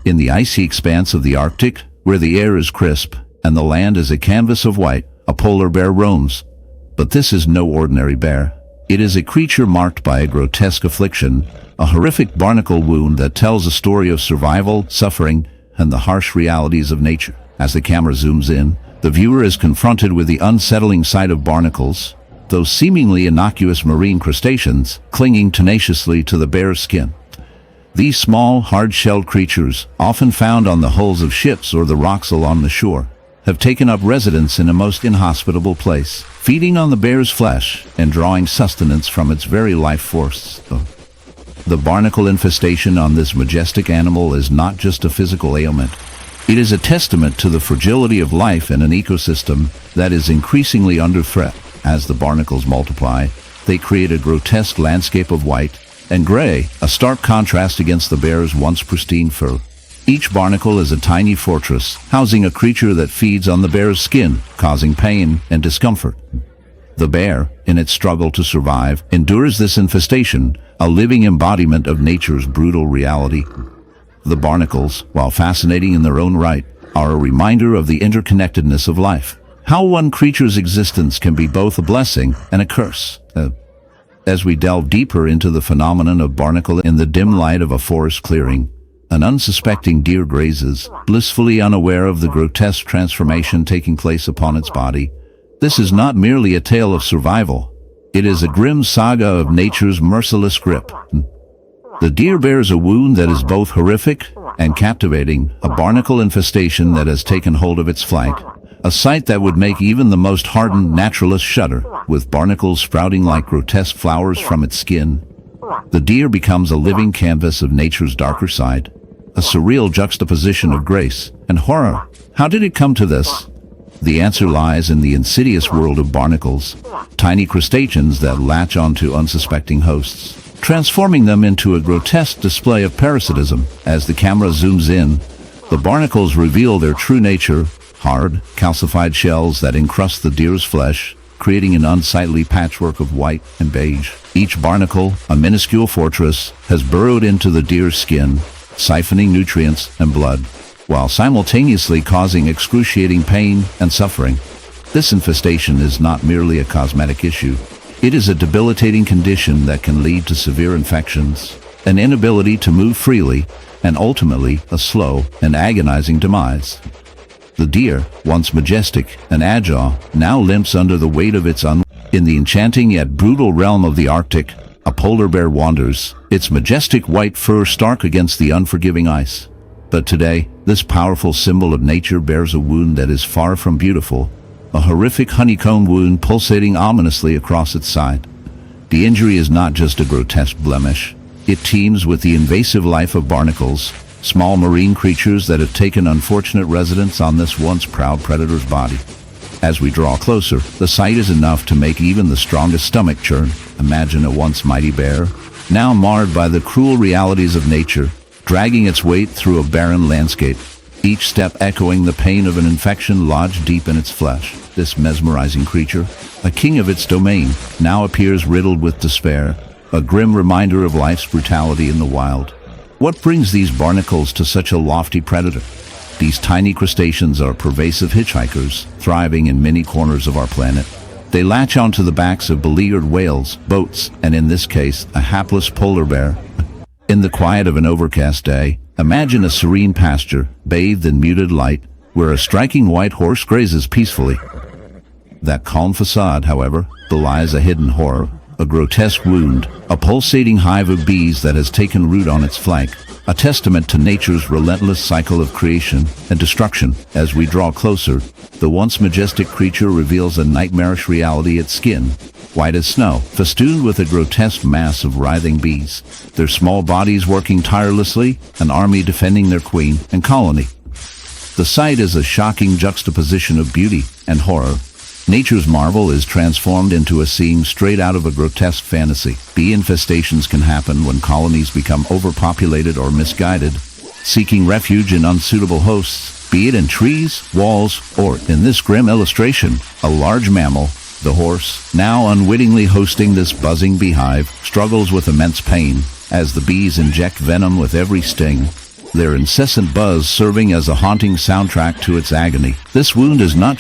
In the icy expanse of the Arctic, where the air is crisp and the land is a canvas of white, a polar bear roams. But this is no ordinary bear. It is a creature marked by a grotesque affliction, a horrific barnacle wound that tells a story of survival, suffering, and the harsh realities of nature. As the camera zooms in, the viewer is confronted with the unsettling sight of barnacles, those seemingly innocuous marine crustaceans clinging tenaciously to the bear's skin. These small, hard-shelled creatures, often found on the hulls of ships or the rocks along the shore, have taken up residence in a most inhospitable place, feeding on the bear's flesh and drawing sustenance from its very life force. The barnacle infestation on this majestic animal is not just a physical ailment. It is a testament to the fragility of life in an ecosystem that is increasingly under threat. As the barnacles multiply, they create a grotesque landscape of white and gray, a stark contrast against the bear's once pristine fur. Each barnacle is a tiny fortress, housing a creature that feeds on the bear's skin, causing pain and discomfort. The bear, in its struggle to survive, endures this infestation, a living embodiment of nature's brutal reality. The barnacles, while fascinating in their own right, are a reminder of the interconnectedness of life. How one creature's existence can be both a blessing and a curse. As we delve deeper into the phenomenon of barnacle in the dim light of a forest clearing, an unsuspecting deer grazes, blissfully unaware of the grotesque transformation taking place upon its body. This is not merely a tale of survival. It is a grim saga of nature's merciless grip. The deer bears a wound that is both horrific and captivating, a barnacle infestation that has taken hold of its flank, a sight that would make even the most hardened naturalist shudder, with barnacles sprouting like grotesque flowers from its skin. The deer becomes a living canvas of nature's darker side, a surreal juxtaposition of grace and horror. How did it come to this? The answer lies in the insidious world of barnacles, tiny crustaceans that latch onto unsuspecting hosts, transforming them into a grotesque display of parasitism. As the camera zooms in, the barnacles reveal their true nature, hard, calcified shells that encrust the deer's flesh, creating an unsightly patchwork of white and beige. Each barnacle, a minuscule fortress, has burrowed into the deer's skin, siphoning nutrients and blood, while simultaneously causing excruciating pain and suffering. This infestation is not merely a cosmetic issue. It is a debilitating condition that can lead to severe infections, an inability to move freely, and ultimately a slow and agonizing demise. The deer, once majestic and agile, now limps under the weight of its In the enchanting yet brutal realm of the Arctic, a polar bear wanders, its majestic white fur stark against the unforgiving ice. But today, this powerful symbol of nature bears a wound that is far from beautiful, a horrific honeycomb wound pulsating ominously across its side. The injury is not just a grotesque blemish. It teems with the invasive life of barnacles, small marine creatures that have taken unfortunate residence on this once proud predator's body. As we draw closer, the sight is enough to make even the strongest stomach churn. Imagine a once mighty bear, now marred by the cruel realities of nature, dragging its weight through a barren landscape, each step echoing the pain of an infection lodged deep in its flesh. This mesmerizing creature, a king of its domain, now appears riddled with despair, a grim reminder of life's brutality in the wild. What brings these barnacles to such a lofty predator? These tiny crustaceans are pervasive hitchhikers, thriving in many corners of our planet. They latch onto the backs of beleaguered whales, boats, and in this case, a hapless polar bear. In the quiet of an overcast day, imagine a serene pasture, bathed in muted light, where a striking white horse grazes peacefully. That calm facade, however, belies a hidden horror, a grotesque wound, a pulsating hive of bees that has taken root on its flank, a testament to nature's relentless cycle of creation and destruction. As we draw closer, the once majestic creature reveals a nightmarish reality: its skin, white as snow, festooned with a grotesque mass of writhing bees, their small bodies working tirelessly, an army defending their queen and colony. The sight is a shocking juxtaposition of beauty and horror. Nature's marvel is transformed into a scene straight out of a grotesque fantasy. Bee infestations can happen when colonies become overpopulated or misguided, seeking refuge in unsuitable hosts, be it in trees, walls, or, in this grim illustration, a large mammal. The horse, now unwittingly hosting this buzzing beehive, struggles with immense pain as the bees inject venom with every sting. their incessant buzz serving as a haunting soundtrack to its agony. This wound is not